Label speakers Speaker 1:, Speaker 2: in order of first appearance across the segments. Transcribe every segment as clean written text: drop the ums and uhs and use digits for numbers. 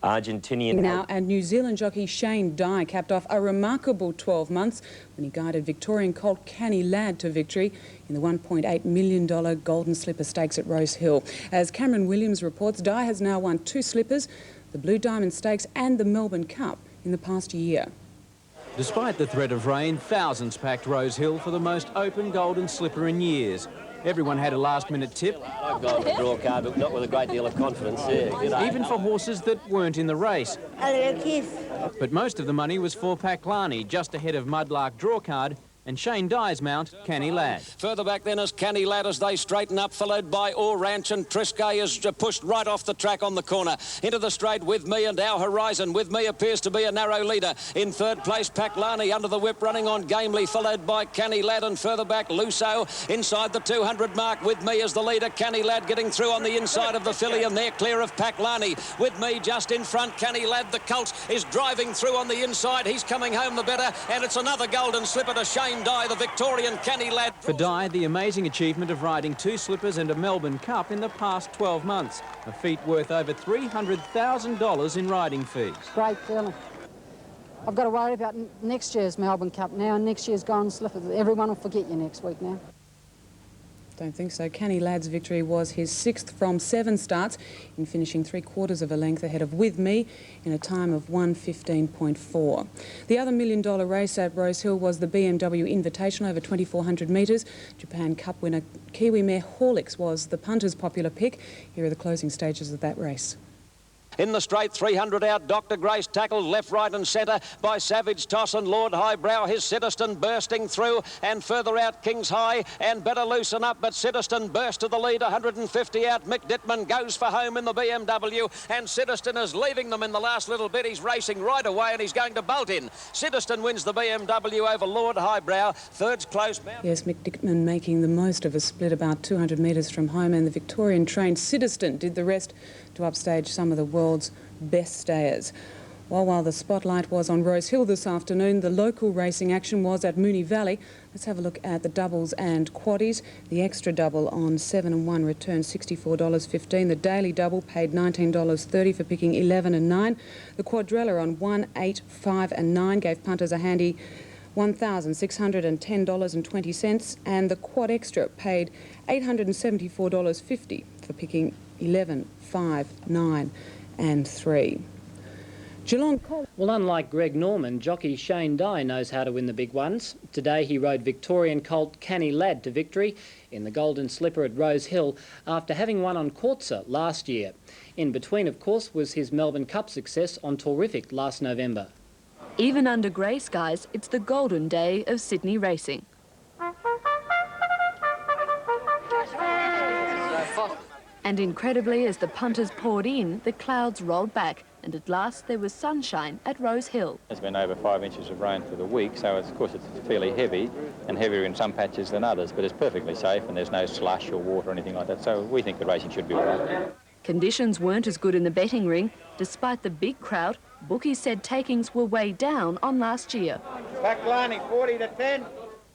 Speaker 1: Argentinian...
Speaker 2: Now, and New Zealand jockey Shane Dye capped off a remarkable 12 months when he guided Victorian colt Canny Lad to victory in the $1.8 million Golden Slipper Stakes at Rose Hill. As Cameron Williams reports, Dye has now won 2 slippers, the Blue Diamond Stakes and the Melbourne Cup in the past year.
Speaker 3: Despite the threat of rain, thousands packed Rose Hill for the most open Golden Slipper in years. Everyone had a last-minute tip.
Speaker 1: I've gone the draw card, but not with a great deal of confidence. Yeah,
Speaker 3: even for horses that weren't in the race.
Speaker 4: Hello, kiss.
Speaker 3: But most of the money was for Paklani, just ahead of Mudlark draw card, and Shane Dye's mount, Canny Lad.
Speaker 5: Further back then is Canny Lad as they straighten up, followed by Orange, and Triscay is pushed right off the track on the corner. Into the straight With Me and Our Horizon. With Me appears to be a narrow leader. In third place, Paklani under the whip, running on gamely, followed by Canny Lad, and further back, Luso inside the 200 mark. With Me as the leader, Canny Lad getting through on the inside of the filly, and they're clear of Paklani. With Me just in front, Canny Lad, the colt, is driving through on the inside. He's coming home the better, and it's another Golden Slipper to Shane Dye, the Victorian Canny Lad.
Speaker 3: For Dye, the amazing achievement of riding 2 slippers and a Melbourne Cup in the past 12 months, a feat worth over $300,000 in riding fees.
Speaker 6: Great feeling. I've got to worry about next year's Melbourne Cup now, and next year's Golden Slipper. Everyone will forget you next week now.
Speaker 2: Don't think so. Canny Lad's victory was his 6th from 7 starts, in finishing 3/4 of a length ahead of With Me in a time of 1:15.4. The other $1 million race at Rose Hill was the BMW Invitational over 2,400 metres. Japan Cup winner Kiwi mare Horlicks was the punter's popular pick. Here are the closing stages of that race.
Speaker 5: In the straight, 300 out, Dr. Grace tackled left, right and centre by Savage Toss and Lord Highbrow. His Citizen bursting through, and further out King's High and Better Loosen Up, but Citizen burst to the lead, 150 out. Mick Dittman goes for home in the BMW, and Citizen is leaving them in the last little bit. He's racing right away and he's going to bolt in. Citizen wins the BMW over Lord Highbrow. Third's close.
Speaker 2: Yes, Mick Dittman making the most of a split about 200 metres from home, and the Victorian trained Citizen did the rest to upstage some of the world's best stayers. While the spotlight was on Rose Hill this afternoon, the local racing action was at Moonee Valley. Let's have a look at the doubles and quaddies. The extra double on 7 and 1 returned $64.15. The daily double paid $19.30 for picking 11 and 9. The quadrella on 1, 8, 5 and 9 gave punters a handy $1,610.20, and the quad extra paid $874.50 for picking 11, 5, 9 and 3. Geelong...
Speaker 7: Well, unlike Greg Norman, jockey Shane Dye knows how to win the big ones. Today he rode Victorian colt Canny Lad to victory in the Golden Slipper at Rose Hill after having won on Courtsa last year. In between, of course, was his Melbourne Cup success on Torrific last November.
Speaker 8: Even under grey skies, it's the golden day of Sydney racing. And incredibly, as the punters poured in, the clouds rolled back, and at last there was sunshine at Rose Hill.
Speaker 9: There's been over 5 inches of rain for the week, so of course it's fairly heavy, and heavier in some patches than others, but it's perfectly safe and there's no slush or water or anything like that, so we think the racing should be all right.
Speaker 8: Conditions weren't as good in the betting ring. Despite the big crowd, bookies said takings were way down on last year.
Speaker 10: Paklani, 40 to 10.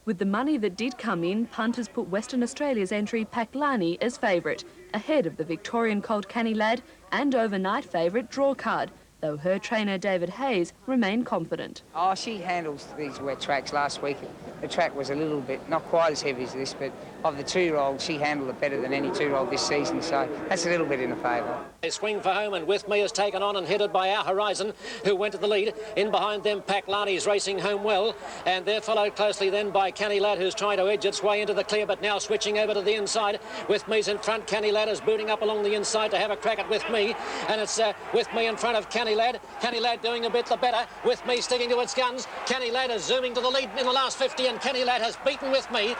Speaker 8: With the money that did come in, punters put Western Australia's entry Paklani as favourite, ahead of the Victorian colt Canny Lad and overnight favourite Draw Card, though her trainer David Hayes remained confident.
Speaker 11: Oh, she handles these wet tracks. Last week the track was a little bit, not quite as heavy as this, but of the 2-year-olds, she handled it better than any 2-year-old this season, so that's a little bit in her favour.
Speaker 5: They swing for home, and With Me is taken on and headed by Our Horizon, who went to the lead. In behind them, Paklani's racing home well, and they're followed closely then by Canny Lad, who's trying to edge its way into the clear, but now switching over to the inside. With Me's in front. Canny Lad is booting up along the inside to have a crack at With Me, and it's With Me in front of Canny Lad. Canny Lad doing a bit the better. With Me sticking to its guns. Canny Lad is zooming to the lead in the last 50, and Canny Lad has beaten With Me.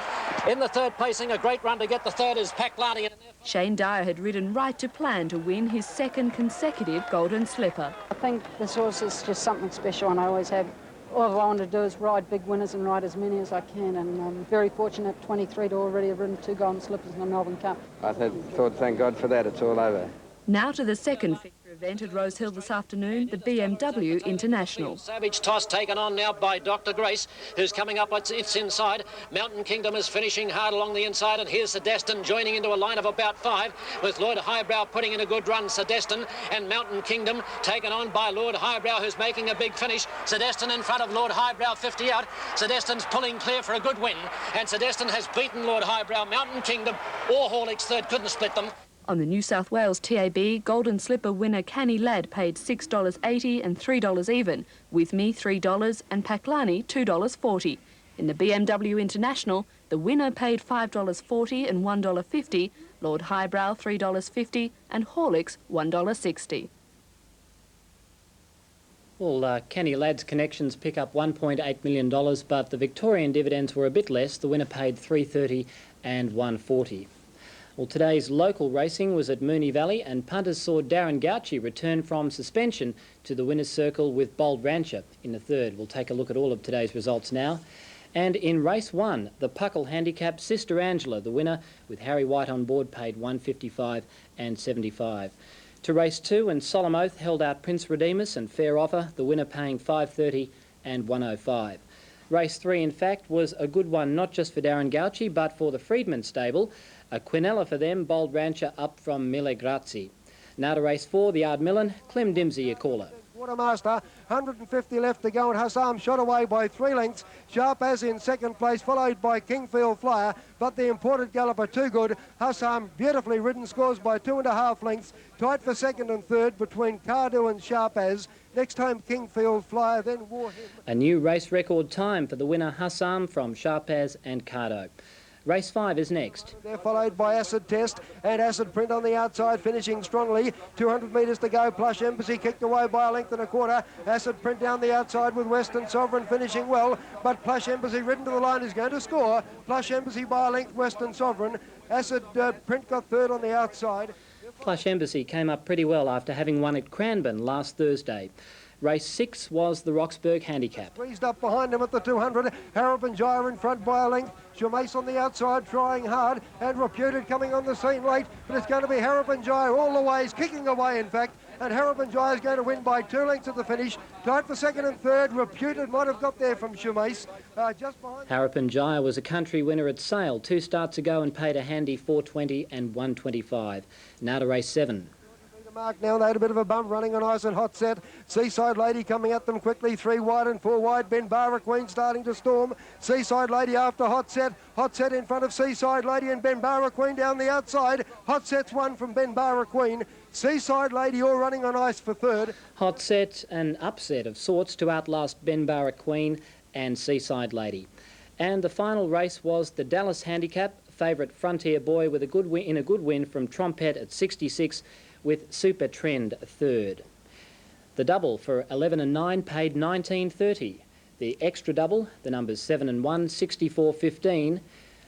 Speaker 5: In the third placing, a great run to get the third is Paklani.
Speaker 8: Shane Dye had ridden right to plan to win his 2nd consecutive Golden Slipper.
Speaker 6: I think this horse is just something special, and I always have. All I want to do is ride big winners and ride as many as I can, and I'm very fortunate, 23, to already have ridden 2 Golden Slippers in the Melbourne Cup.
Speaker 12: I thought, thank God for that, it's all over.
Speaker 8: Now to the second figure Event at Rose Hill this afternoon, the BMW International.
Speaker 4: Savage Toss taken on now by Dr. Grace, who's coming up. It's inside. Mountain Kingdom is finishing hard along the inside, and here's Sedestin joining into a line of about 5, with Lord Highbrow putting in a good run. Sedestin and Mountain Kingdom taken on by Lord Highbrow, who's making a big finish. Sedestin in front of Lord Highbrow, 50 out. Sedestin's pulling clear for a good win, and Sedestin has beaten Lord Highbrow. Mountain Kingdom or Horlicks third, couldn't split them.
Speaker 8: On the New South Wales TAB, Golden Slipper winner Canny Lad paid $6.80 and $3 even, With Me $3 and Paklani $2.40. In the BMW International, the winner paid $5.40 and $1.50, Lord Highbrow $3.50 and Horlicks $1.60.
Speaker 7: Well, Canny Lad's connections pick up $1.8 million, but the Victorian dividends were a bit less. The winner paid $3.30 and $1.40. Well, today's local racing was at Moonee Valley, and punters saw Darren Gauci return from suspension to the winner's circle with Bold Rancher in the third. We'll take a look at all of today's results now. And in race 1, the Puckle Handicap, Sister Angela, the winner, with Harry White on board, paid $1.55 and $75. To race 2, and Solemn Oath held out Prince Redeemus and Fair Offer, the winner paying $5.30 and $1.05. Race 3, in fact, was a good one, not just for Darren Gauci, but for the Freedman stable. A quinella for them, Bold Rancher up from Mille Grazie. Now to race 4, the Ardmillan, Clem Dimsey, a caller.
Speaker 12: Watermaster, 150 left to go, and Hassam shot away by 3 lengths. Sharp As in second place, followed by Kingfield Flyer, but the imported galloper too good. Hassam beautifully ridden, scores by 2.5 lengths. Tight for second and third between Cardew and Sharp As. Next home Kingfield Flyer, then War Hymn.
Speaker 7: A new race record time for the winner Hassam from Sharp As and Cardew. Race 5 is next.
Speaker 12: They're followed by Acid Test and Acid Print on the outside, finishing strongly. 200 metres to go. Plush Embassy kicked away by 1.25 lengths. Acid Print down the outside with Western Sovereign finishing well, but Plush Embassy ridden to the line is going to score. Plush Embassy by 1 length, Western Sovereign. Acid Print got third on the outside.
Speaker 7: Plush Embassy came up pretty well after having won at Cranbourne last Thursday. Race 6 was the Roxburgh Handicap.
Speaker 12: Squeezed up behind him at the 200. Harapan Jaya in front by 1 length. Shumace on the outside trying hard, and Reputed coming on the scene late, but it's going to be Harapan Jaya all the way. He's kicking away, in fact, and Harapan Jaya is going to win by 2 lengths at the finish. Tight for second and third. Reputed might have got there from Shumace. Just behind.
Speaker 7: Harapan Jaya was a country winner at Sale 2 starts ago and paid a handy $4.20 and $1.25. Now to race 7.
Speaker 12: Mark now, they had a bit of a bump running on ice and Hot Set. Seaside Lady coming at them quickly, 3 wide and 4 wide. Benbarra Queen starting to storm. Seaside Lady after Hot Set. Hot Set in front of Seaside Lady and Benbarra Queen down the outside. Hot Set's won from Benbarra Queen. Seaside Lady all running on ice for third.
Speaker 7: Hot Set, an upset of sorts to outlast Benbarra Queen and Seaside Lady. And the final race was the Dallas Handicap, favourite Frontier Boy with a good win from Trompet at 66, with Super Trend third. The double for 11 and 9 paid $19.30. The extra double, the numbers 7 and 1, $64.15.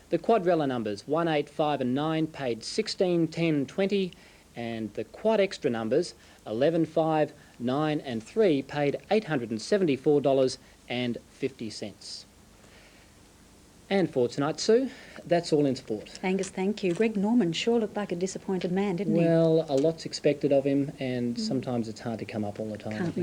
Speaker 7: The quadrella numbers 1, 8, 5 and 9 paid $16, 10, 20. And the quad extra numbers 11, 5, 9 and 3 paid $874.50. And for tonight, Sue, that's all in sport.
Speaker 13: Angus, thank you. Greg Norman sure looked like a disappointed man, didn't he?
Speaker 7: Well, a lot's expected of him, and sometimes it's hard to come up all the time.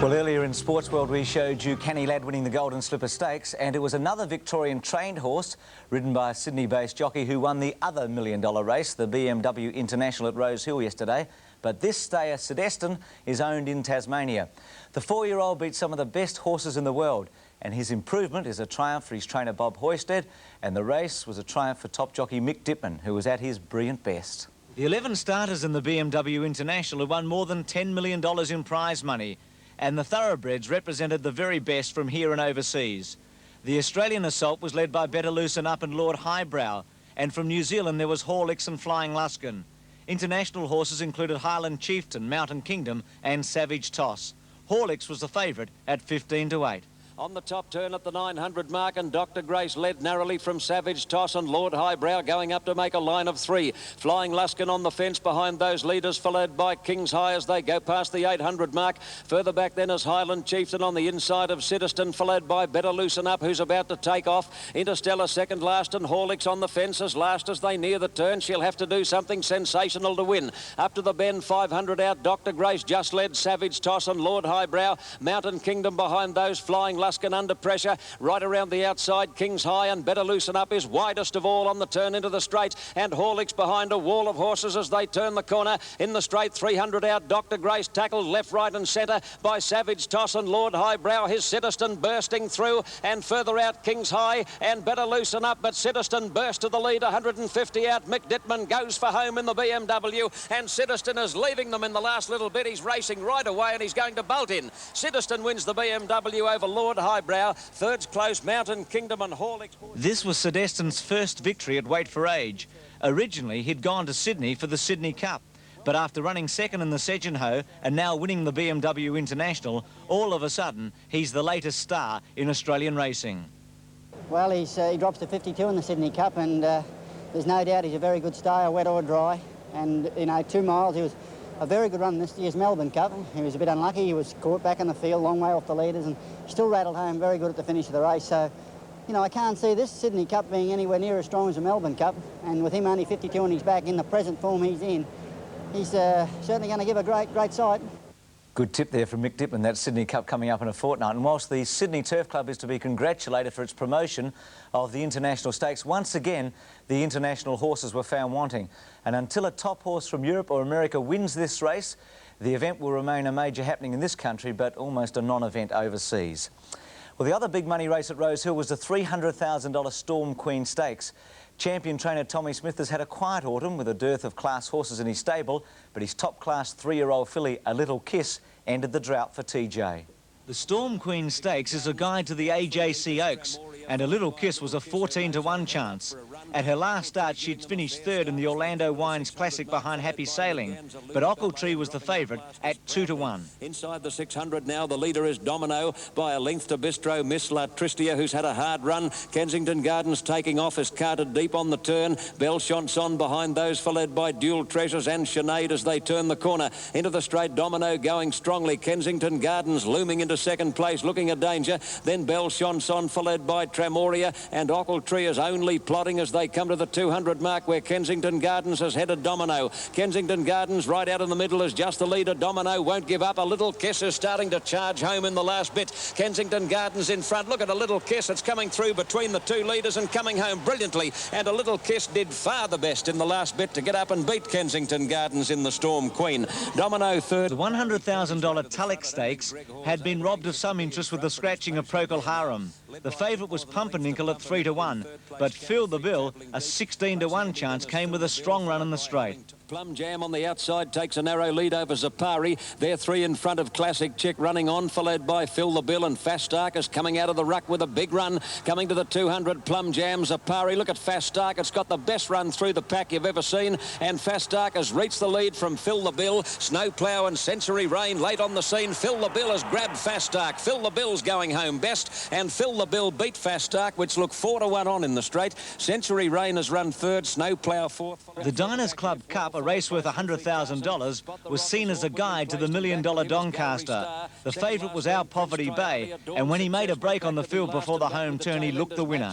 Speaker 14: Well, earlier in Sports World, we showed you Canny Lad winning the Golden Slipper Stakes, and it was another Victorian trained horse ridden by a Sydney-based jockey who won the other $1 million race, the BMW International at Rose Hill yesterday. But this stayer, Sedestin, is owned in Tasmania. The 4-year-old beat some of the best horses in the world, and his improvement is a triumph for his trainer Bob Hoysted, and the race was a triumph for top jockey Mick Dittman, who was at his brilliant best.
Speaker 15: The 11 starters in the BMW International have won more than $10 million in prize money, and the thoroughbreds represented the very best from here and overseas. The Australian assault was led by Better Loosen Up and Lord Highbrow, and from New Zealand there was Horlicks and Flying Luskin. International horses included Highland Chieftain, Mountain Kingdom and Savage Toss. Horlicks was the favourite at 15 to 8.
Speaker 5: On the top turn at the 900 mark, and Dr. Grace led narrowly from Savage Toss, and Lord Highbrow going up to make a line of 3. Flying Luskin on the fence behind those leaders, followed by King's High as they go past the 800 mark. Further back then is Highland Chieftain on the inside of Citizen, followed by Better Loosen Up, who's about to take off. Interstellar second last, and Horlicks on the fence as last as they near the turn. She'll have to do something sensational to win. Up to the bend, 500 out. Dr. Grace just led Savage Toss and Lord Highbrow. Mountain Kingdom behind those. Flying Luskin under pressure. Right around the outside, King's High and Better Loosen Up is widest of all on the turn into the straight. And Horlicks behind a wall of horses as they turn the corner. In the straight, 300 out. Dr. Grace tackled left, right and centre by Savage Toss and Lord Highbrow. His Citizen bursting through. And further out, King's High and Better Loosen Up. But Citizen burst to the lead, 150 out. Mick Dittman goes for home in the BMW. And Citizen is leaving them in the last little bit. He's racing right away and he's going to bolt in. Citizen wins the BMW over Lord Highbrow. Third's close, Mountain Kingdom and Horlicks.
Speaker 15: This was Sir Destin's first victory at Weight for Age. Originally, he'd gone to Sydney for the Sydney Cup, but after running second in the Segenhoe and now winning the BMW International, all of a sudden, he's the latest star in Australian racing.
Speaker 16: Well, he drops to 52 in the Sydney Cup, and there's no doubt he's a very good stayer, wet or dry. And, you know, 2 miles, he was a very good run this year's Melbourne Cup. He was a bit unlucky. He was caught back in the field, long way off the leaders, and still rattled home very good at the finish of the race. So, you know, I can't see this Sydney Cup being anywhere near as strong as the Melbourne Cup. And with him only 52 on his back in the present form he's in, he's certainly going to give a great sight.
Speaker 14: Good tip there from Mick Dittman, that Sydney Cup coming up in a fortnight. And whilst the Sydney Turf Club is to be congratulated for its promotion of the International Stakes, once again, the international horses were found wanting. And until a top horse from Europe or America wins this race, the event will remain a major happening in this country, but almost a non-event overseas. Well, the other big money race at Rose Hill was the $300,000 Storm Queen Stakes. Champion trainer Tommy Smith has had a quiet autumn with a dearth of class horses in his stable, but his top-class 3-year-old filly, A Little Kiss, ended the drought for TJ.
Speaker 15: The Storm Queen Stakes is a guide to the AJC Oaks, and A Little Kiss was a 14-to-1 chance. At her last start, she'd finished third in the Orlando Wines Classic behind Happy Sailing, but Ochiltree was the favourite at 2-to-1.
Speaker 5: Inside the 600 now, the leader is Domino by a length to Bistro. Miss La Tristia, who's had a hard run. Kensington Gardens taking off, is carted deep on the turn. Belle Chanson behind those, followed by Dual Treasures and Sinead as they turn the corner. Into the straight, Domino going strongly. Kensington Gardens looming into second place, looking a danger. Then Belle Chanson, followed by Tramoria, and Ochiltree is only plodding as they come to the 200 mark, where Kensington Gardens has headed Domino. Kensington Gardens right out in the middle is just the leader. Domino won't give up. A Little Kiss is starting to charge home in the last bit. Kensington Gardens in front. Look at A Little Kiss. It's coming through between the two leaders and coming home brilliantly. And A Little Kiss did far the best in the last bit to get up and beat Kensington Gardens in the Storm Queen. Domino third.
Speaker 15: The $100,000 Tulloch Stakes had been robbed of some interest with the scratching of Procol Harum. The favourite was Pumpernickel at 3-to-1, but Fill the Bill, a 16-to-1 chance, came with a strong run in the straight.
Speaker 5: Plum Jam on the outside takes a narrow lead over Zapari. They're 3 in front of Classic Chick running on, followed by Fill the Bill, and Fast Stark is coming out of the ruck with a big run. Coming to the 200, Plum Jam, Zapari. Look at Fast Stark. It's got the best run through the pack you've ever seen, and Fast Stark has reached the lead from Fill the Bill. Snowplow and Sensory Rain late on the scene. Fill the Bill has grabbed Fast Stark. Fill the Bill's going home best, and Fill the Bill beat Fast Stark, which look 4-to-1 on in the straight. Sensory Rain has run third, Snowplow fourth.
Speaker 15: The Diners Club Cup, a race worth $100,000, was seen as a guide to the $1 Million Doncaster. The favourite was Our Poverty Bay, and when he made a break on the field before the home turn, he looked the winner.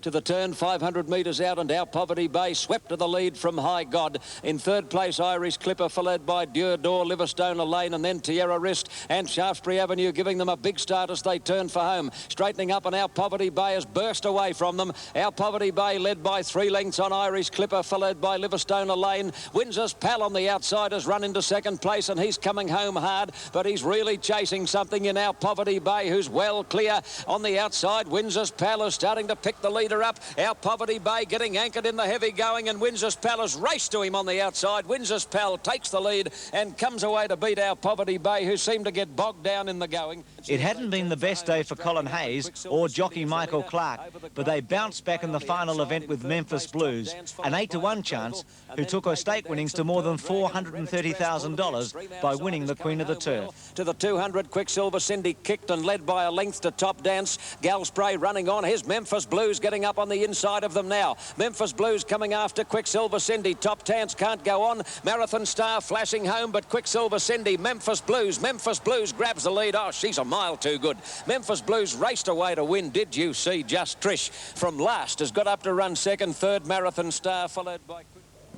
Speaker 5: To the turn, 500 metres out, and Our Poverty Bay swept to the lead from High God. In third place, Irish Clipper, followed by Diodore, Liverstone Lane, and then Tierra Wrist and Shaftesbury Avenue, giving them a big start as they turn for home. Straightening up, and Our Poverty Bay has burst away from them. Our Poverty Bay led by 3 lengths on Irish Clipper, followed by Liverstone Lane. Windsor's Pal on the outside has run into second place, and he's coming home hard, but he's really chasing something in Our Poverty Bay, who's well clear on the outside. Windsor's Pal is starting to pick the leader up. Our Poverty Bay getting anchored in the heavy going, and Windsor's Pal has raced to him on the outside. Windsor's Pal takes the lead and comes away to beat Our Poverty Bay, who seemed to get bogged down in the going.
Speaker 15: It hadn't been the best day for Colin Hayes or jockey Michael Clark, but they bounced back in the final event with Memphis Blues, an 8-to-1 chance, who took a stake stake winnings to more than $430,000 by winning the Queen of the Turf.
Speaker 5: To the 200, Quicksilver Cindy kicked and led by a length to Top Dance. Galspray running on. Here's Memphis Blues getting up on the inside of them now. Memphis Blues coming after Quicksilver Cindy. Top Dance can't go on. Marathon Star flashing home, but Quicksilver Cindy, Memphis Blues grabs the lead. Oh, she's a mile too good. Memphis Blues raced away to win. Did you see Just Trish from last has got up to run second, third Marathon Star, followed by...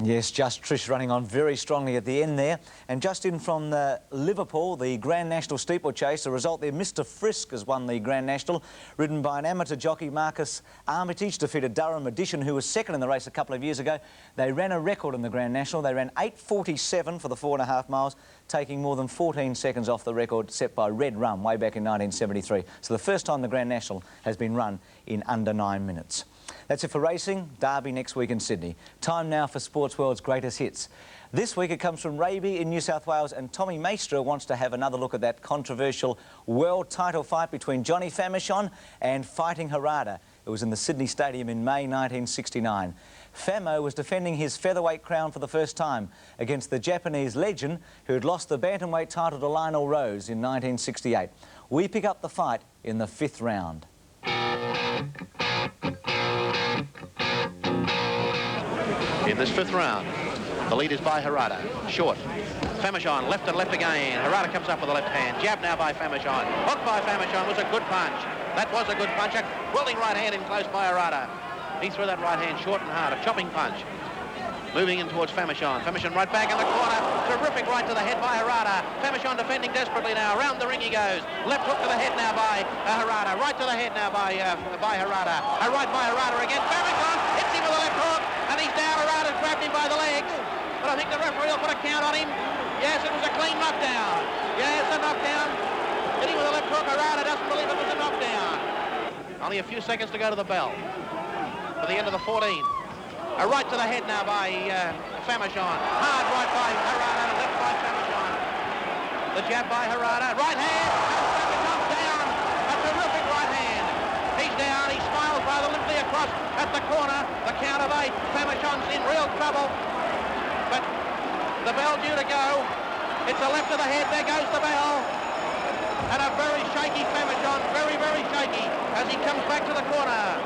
Speaker 14: Yes, Just Trish running on very strongly at the end there. And just in from Liverpool, the Grand National Steeplechase, the result there, Mr Frisk has won the Grand National, ridden by an amateur jockey, Marcus Armitage, defeated Durham Edition, who was second in the race a couple of years ago. They ran a record in the Grand National. They ran 8:47 for the 4.5 miles, taking more than 14 seconds off the record set by Red Rum way back in 1973. So the first time the Grand National has been run in under 9 minutes. That's it for racing. Derby next week in Sydney. Time now for Sports World's greatest hits. This week it comes from Raby in New South Wales, and Tommy Maestra wants to have another look at that controversial world title fight between Johnny Famechon and Fighting Harada. It was in the Sydney Stadium in May 1969. Famo was defending his featherweight crown for the first time against the Japanese legend who had lost the bantamweight title to Lionel Rose in 1968. We pick up the fight in the 5th round.
Speaker 17: In this 5th round, the lead is by Harada. Short. Famechon, left and left again. Harada comes up with the left hand. Jab now by Famechon. Hooked by Famechon was a good punch. That was a good punch. A whirling right hand in close by Harada. He threw that right hand short and hard. A chopping punch. Moving in towards Famechon. Famechon right back in the corner. Terrific right to the head by Harada. Famechon defending desperately now. Round the ring he goes. Left hook to the head now by Harada. Right to the head now by Harada. A right by Harada again. Famechon hits him with a left hook. And he's down. Harada's grabbed him by the legs. But I think the referee will put a count on him. Yes, it was a clean knockdown. Yes, a knockdown. Hit him with a left hook. Harada doesn't believe it was a knockdown. Only a few seconds to go to the bell. For the end of the 14. A right to the head now by Famechon. Hard right by Harada, left by Famechon. The jab by Harada. Right hand. Famechon's down. A terrific right hand. He's down. He smiles rather limply across at the corner. The count of 8. Famechon's in real trouble. But the bell due to go. It's a left to the head. There goes the bell. And a very shaky Famechon. Very, very shaky as he comes back to the corner.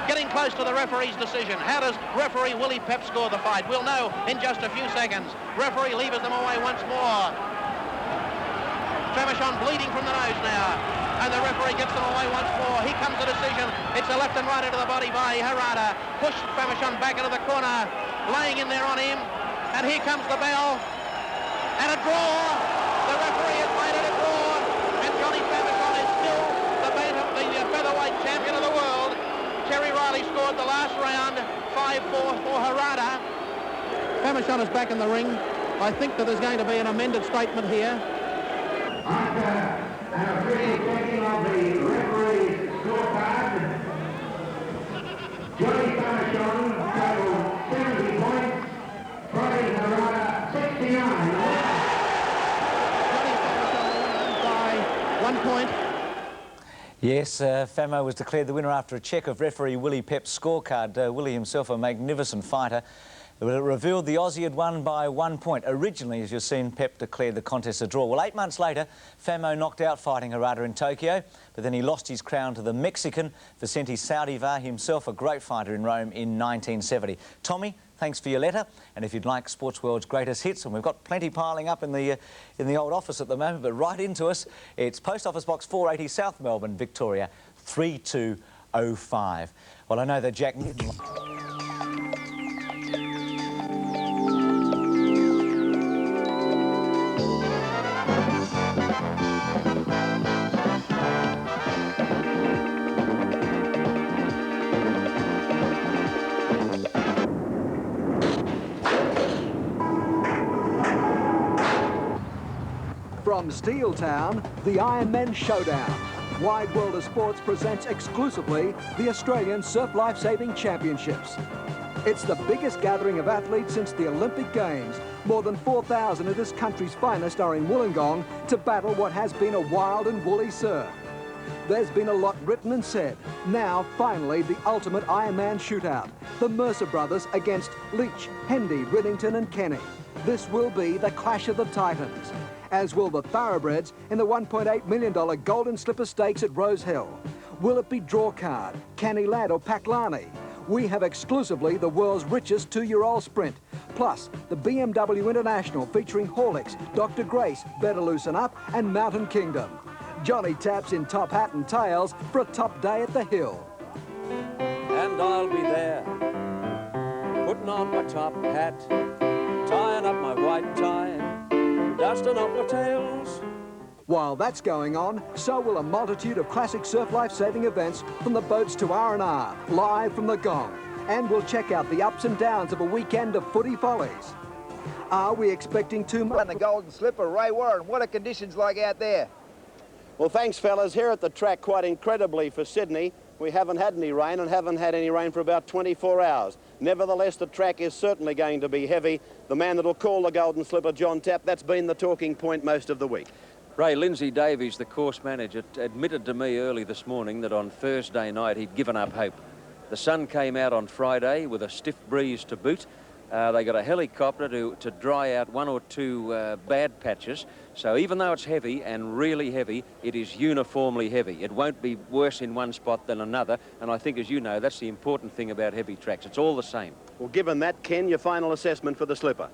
Speaker 17: Getting close to the referee's decision. How does referee Willie Pep score the fight? We'll know in just a few seconds. Referee levers them away once more. Famechon bleeding from the nose now. And the referee gets them away once more. Here comes the decision. It's a left and right into the body by Harada. Push Famechon back into the corner. Laying in there on him. And here comes the bell. And a draw. The referee has made it a draw. And Johnny Famechon is still the featherweight champion of the world. Terry Riley scored the last round, 5-4 for Harada. Famechon is back in the ring. I think that there's going to be an amended statement here.
Speaker 18: After taking on the referee's scorecard, Johnny Famechon totaled 70 points, Fighting Harada 69.
Speaker 17: Johnny Famechon by 1 point.
Speaker 14: Yes, Famo was declared the winner after a check of referee Willie Pep's scorecard. Willie himself a magnificent fighter. It revealed the Aussie had won by 1 point. Originally, as you've seen, Pep declared the contest a draw. Well, 8 months later, Famo knocked out Fighting Harada in Tokyo, but then he lost his crown to the Mexican Vicente Saudivar, himself a great fighter in Rome in 1970. Tommy, thanks for your letter, and if you'd like Sports World's greatest hits, and we've got plenty piling up in the old office at the moment, but write into us. It's Post Office Box 480, South Melbourne, Victoria, 3205. Well, I know that Jack...
Speaker 19: From Steeltown, the Ironman Showdown. Wide World of Sports presents exclusively the Australian Surf Life Saving Championships. It's the biggest gathering of athletes since the Olympic Games. More than 4,000 of this country's finest are in Wollongong to battle what has been a wild and woolly surf. There's been a lot written and said. Now, finally, the ultimate Ironman shootout. The Mercer brothers against Leach, Hendy, Riddington and Kenny. This will be the clash of the titans, as will the thoroughbreds in the $1.8 million Golden Slipper Stakes at Rose Hill. Will it be Drawcard, Canny Lad or Paklani? We have exclusively the world's richest two-year-old sprint, plus the BMW International featuring Horlicks, Dr. Grace, Better Loosen Up and Mountain Kingdom. Johnny Taps in top hat and tails for a top day at the Hill.
Speaker 5: And I'll be there, putting on my top hat, tying up my white tie, dusting up my tails.
Speaker 19: While that's going on, so will a multitude of classic surf life-saving events from the boats to R&R, live from the Gong. And we'll check out the ups and downs of a weekend of footy follies. Are we expecting too much?
Speaker 10: And the Golden Slipper, Ray Warren, what are conditions like out there?
Speaker 20: Well, thanks, fellas. Here at the track, quite incredibly for Sydney, we haven't had any rain and haven't had any rain for about 24 hours. Nevertheless, the track is certainly going to be heavy. The man that'll call the Golden Slipper, John Tapp, that's been the talking point most of the week.
Speaker 5: Ray, Lindsay Davies, the course manager, admitted to me early this morning that on Thursday night he'd given up hope. The sun came out on Friday with a stiff breeze to boot. They got a helicopter to dry out one or two bad patches. So even though it's heavy and really heavy, it is uniformly heavy. It won't be worse in one spot than another. And I think, as you know, that's the important thing about heavy tracks. It's all the same.
Speaker 20: Well, given that, Ken, your final assessment for the Slipper?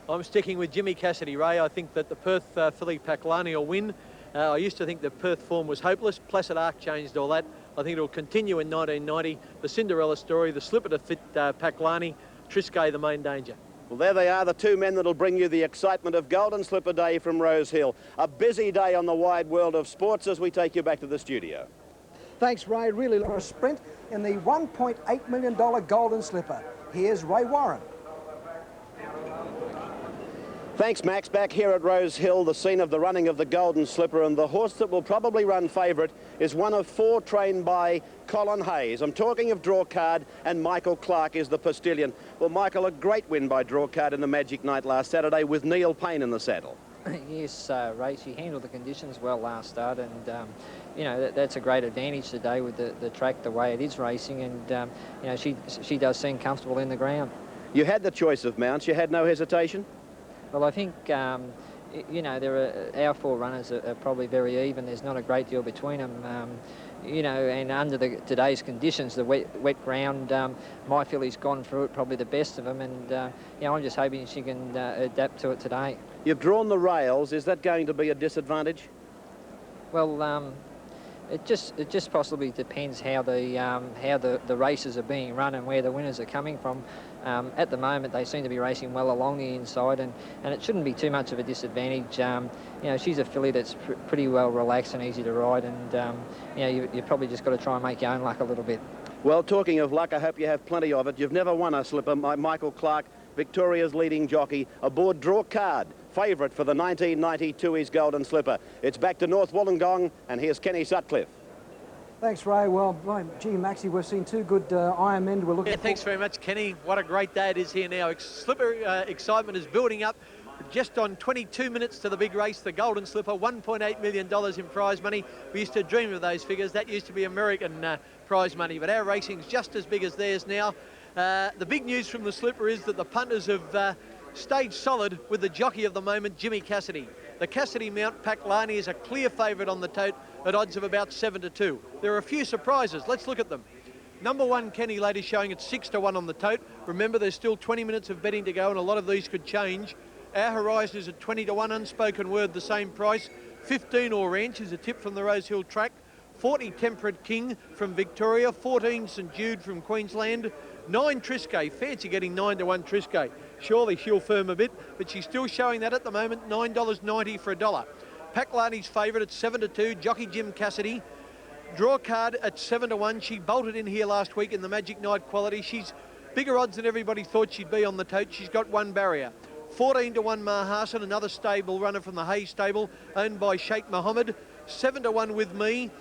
Speaker 21: I'm sticking with Jimmy Cassidy, Ray. I think that the Perth filly Paklani will win. I used to think the Perth form was hopeless. Placid Arc changed all that. I think it'll continue in 1990. The Cinderella story, the Slipper to fit Paklani, Triscay the main danger.
Speaker 20: Well, there they are, the two men that'll bring you the excitement of Golden Slipper Day from Rose Hill. A busy day on the wide world of sports as we take you back to the studio.
Speaker 19: Thanks, Ray. Really a sprint in the $1.8 million Golden Slipper. Here's Ray Warren.
Speaker 20: Thanks, Max. Back here at Rose Hill, the scene of the running of the Golden Slipper, and the horse that will probably run favourite is one of four trained by Colin Hayes. I'm talking of Drawcard, and Michael Clark is the postillion. Well, Michael, a great win by Drawcard in the Magic Night last Saturday with Neil Payne in the saddle.
Speaker 22: Yes, Ray, she handled the conditions well last start, and you know, that's a great advantage today with the track the way it is racing, and you know, she does seem comfortable in the ground.
Speaker 20: You had the choice of mounts. You had no hesitation?
Speaker 22: Well, I think, you know, our four runners are probably very even. There's not a great deal between them. You know, and under today's conditions, the wet ground, my filly's gone through it probably the best of them, and you know, I'm just hoping she can adapt to it today.
Speaker 20: You've drawn the rails. Is that going to be a disadvantage?
Speaker 22: Well, it just possibly depends how the races are being run and where the winners are coming from. At the moment, they seem to be racing well along the inside, and it shouldn't be too much of a disadvantage. You know, she's a filly that's pretty well relaxed and easy to ride, and you know, you probably just got to try and make your own luck a little bit.
Speaker 20: Well, talking of luck, I hope you have plenty of it. You've never won a Slipper. Michael Clark, Victoria's leading jockey, aboard Drawcard, favourite for the 1992 East Golden Slipper. It's back to North Wollongong, and here's Kenny Sutcliffe.
Speaker 23: Thanks, Ray. Well, gee, Maxie, we've seen two good Ironmen. We're looking.
Speaker 21: Yeah, thanks very much, Kenny. What a great day it is here now. Slipper excitement is building up. Just on 22 minutes to the big race, the Golden Slipper, $1.8 million in prize money. We used to dream of those figures. That used to be American prize money, but our racing's just as big as theirs now. The big news from the Slipper is that the punters have stayed solid with the jockey of the moment, Jimmy Cassidy. The Cassidy mount, Paklani, is a clear favourite on the tote at odds of about 7-2. There are a few surprises. Let's look at them. Number one, Kenny Lad, is showing at 6-1 on the tote. Remember, there's still 20 minutes of betting to go, and a lot of these could change. Our Horizon is at 20-1, Unspoken Word, the same price. 15 Orange is a tip from the Rose Hill track. 40 Temperate King from Victoria. 14 St Jude from Queensland. 9 Triscay, fancy getting 9-1 Triscay. Surely she'll firm a bit, but she's still showing that at the moment, $9.90 for $1. Paklani's favourite at 7-2, jockey Jim Cassidy. Drawcard at 7-1. She bolted in here last week in the Magic Night quality. She's bigger odds than everybody thought she'd be on the tote. She's got one barrier. 14-1 Mahasan, another stable runner from the Hayes stable, owned by Sheikh Mohammed. 7-1 With Me.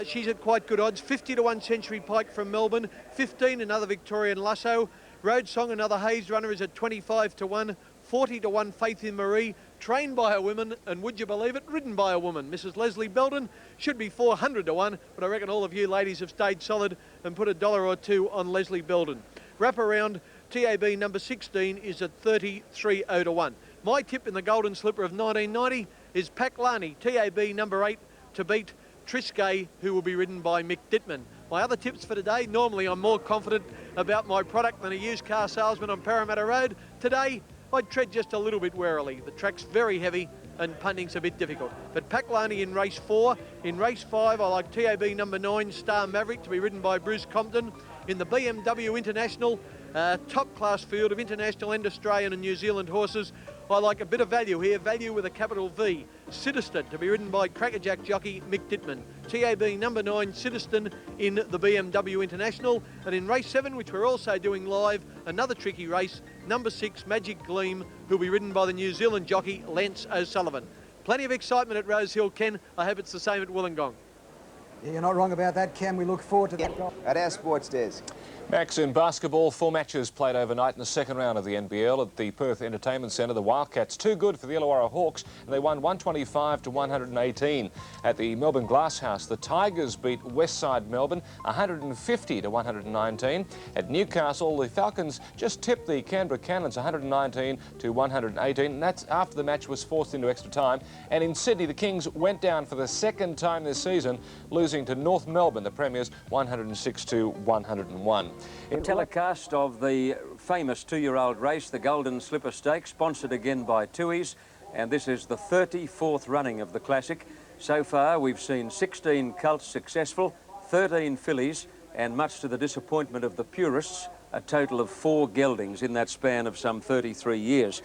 Speaker 21: She's at quite good odds. 50-1 Century Pike from Melbourne. 15 another Victorian Lasso. Road Song, another Hayes runner, is at 25-1. 40-1 Faith in Marie, trained by a woman, and would you believe it, ridden by a woman. Mrs. Leslie Belden should be 400-1, but I reckon all of you ladies have stayed solid and put $1 or $2 on Leslie Belden. Wrap around, TAB number 16 is at 33.0-1. My tip in the Golden Slipper of 1990 is Paklani, TAB number 8, to beat Triscay, who will be ridden by Mick Dittman. My other tips for today, normally I'm more confident about my product than a used car salesman on Parramatta Road. Today, I'd tread just a little bit warily. The track's very heavy and punting's a bit difficult. But Paklani in race 4. In race 5, I like TAB number 9, Star Maverick, to be ridden by Bruce Compton. In the BMW International, top class field of international and Australian and New Zealand horses, I like a bit of value here, value with a capital V. Citizen, to be ridden by Crackerjack jockey Mick Dittman. TAB number 9, Citizen, in the BMW International. And in race 7, which we're also doing live, another tricky race, number 6, Magic Gleam, who'll be ridden by the New Zealand jockey Lance O'Sullivan. Plenty of excitement at Rose Hill, Ken. I hope it's the same at Wollongong.
Speaker 23: Yeah, you're not wrong about that, Ken. We look forward to that.
Speaker 10: At our sports desk.
Speaker 1: Max, in basketball, 4 matches played overnight in the second round of the NBL at the Perth Entertainment Centre. The Wildcats too good for the Illawarra Hawks, and they won 125-118. At the Melbourne Glasshouse, the Tigers beat Westside Melbourne 150-119. At Newcastle, the Falcons just tipped the Canberra Cannons 119-118, and that's after the match was forced into extra time. And in Sydney, the Kings went down for the second time this season, losing to North Melbourne, the Premiers, 106-101.
Speaker 5: A telecast of the famous 2-year-old race, the Golden Slipper Stakes, sponsored again by Tui's, and this is the 34th running of the Classic. So far, we've seen 16 colts successful, 13 fillies, and much to the disappointment of the purists, a total of 4 geldings in that span of some 33 years.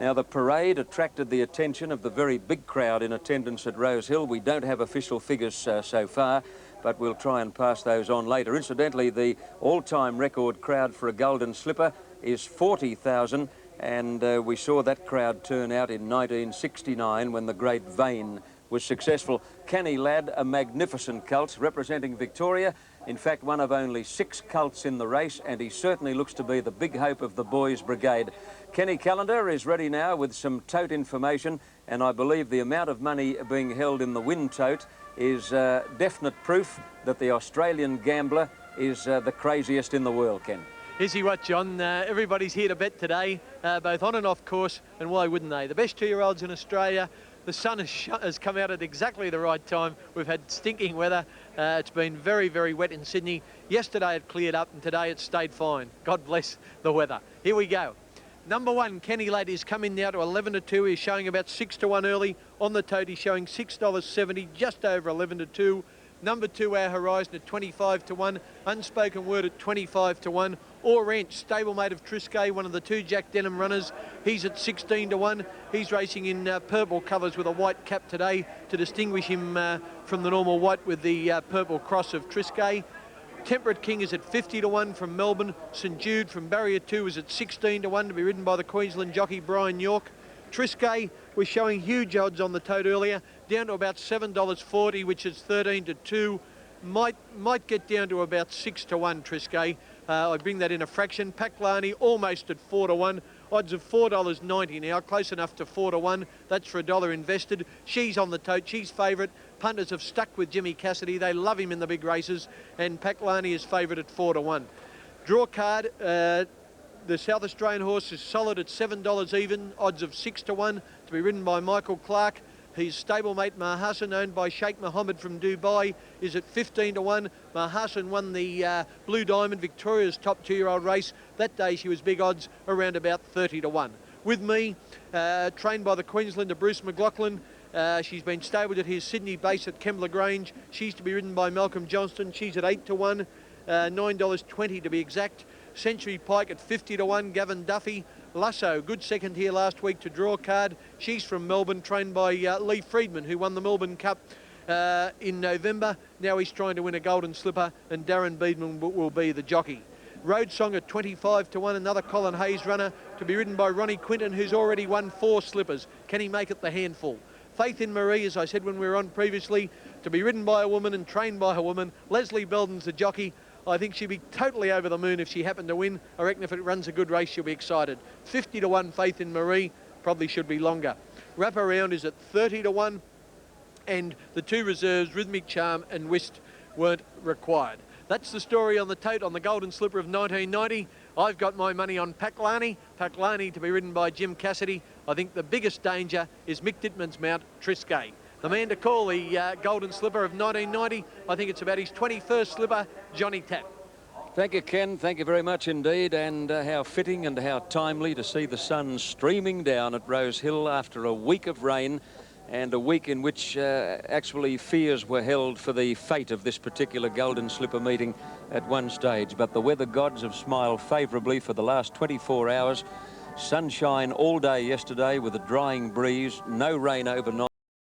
Speaker 5: Now, the parade attracted the attention of the very big crowd in attendance at Rose Hill. We don't have official figures so far, but we'll try and pass those on later. Incidentally, the all-time record crowd for a Golden Slipper is 40,000, and we saw that crowd turn out in 1969 when the Great Vane was successful. Canny Lad, a magnificent colt representing Victoria. In fact, one of only 6 colts in the race, and he certainly looks to be the big hope of the boys' brigade. Kenny Callender is ready now with some tote information, and I believe the amount of money being held in the win tote is definite proof that the Australian gambler is the craziest in the world, Ken.
Speaker 21: Is he what, John? Everybody's here to bet today, both on and off course, and why wouldn't they? The best 2-year-olds in Australia. The sun has come out at exactly the right time. We've had stinking weather. It's been very, very wet in Sydney. Yesterday it cleared up, and today it stayed fine. God bless the weather. Here we go. Number 1, Canny Lad, is coming now to 11-2. He's showing about 6-1 early. On the tote, he's showing $6.70, just over 11-2. Number 2, Our Horizon, at 25-1. Unspoken Word at 25-1. Or Ranch, stablemate of Triscay, one of the 2 Jack Denham runners. He's at 16-1. He's racing in purple colours with a white cap today to distinguish him from the normal white with the purple cross of Triscay. Temperate King is at 50-1 from Melbourne. St Jude from Barrier 2 is at 16-1 to be ridden by the Queensland jockey Brian York. Triscay was showing huge odds on the tote earlier, down to about $7.40, which is 13-2. Might get down to about 6-1, Triscay. I bring that in a fraction. Paklani almost at 4-1. Odds of $4.90 now, close enough to 4-1. That's for $1 invested. She's on the tote. She's favourite. Punters have stuck with Jimmy Cassidy. They love him in the big races. And Paklani is favourite at 4-1. Draw card. The South Australian horse is solid at $7 even. Odds of 6-1 to be ridden by Michael Clark. His stablemate Mahassan, owned by Sheikh Mohammed from Dubai, is at 15-1. Mahassan won the Blue Diamond, Victoria's top 2-year-old race. That day she was big odds, around about 30-1. With me, trained by the Queenslander Bruce McLaughlin. She's been stabled at his Sydney base at Kembla Grange. She's to be ridden by Malcolm Johnston. She's at 8-1, $9.20 to be exact. Century Pike at 50-1, Gavin Duffy. Lasso, good second here last week to draw card. She's from Melbourne, trained by Lee Friedman, who won the Melbourne Cup in November. Now he's trying to win a Golden Slipper, and Darren Beedman will be the jockey. Road Song at 25-1, another Colin Hayes runner, to be ridden by Ronnie Quinton, who's already won 4 slippers. Can he make it the handful? Faith in Marie, as I said when we were on previously, to be ridden by a woman and trained by a woman. Leslie Belden's the jockey. I think she'd be totally over the moon if she happened to win. I reckon if it runs a good race, she'll be excited. 50 to 1 Faith in Marie, probably should be longer. Wrap Around is at 30 to 1, and the 2 reserves, Rhythmic Charm and Whist, weren't required. That's the story on the tote on the Golden Slipper of 1990. I've got my money on Paklani. Paklani to be ridden by Jim Cassidy. I think the biggest danger is Mick Dittman's mount, Triscay. The man to call the Golden Slipper of 1990, I think it's about his 21st slipper, Johnny Tapp.
Speaker 5: Thank you, Ken. Thank you very much indeed. And how fitting and how timely to see the sun streaming down at Rose Hill after a week of rain, and a week in which actually fears were held for the fate of this particular Golden Slipper meeting at one stage. But the weather gods have smiled favourably for the last 24 hours. Sunshine all day yesterday with a drying breeze, no rain overnight.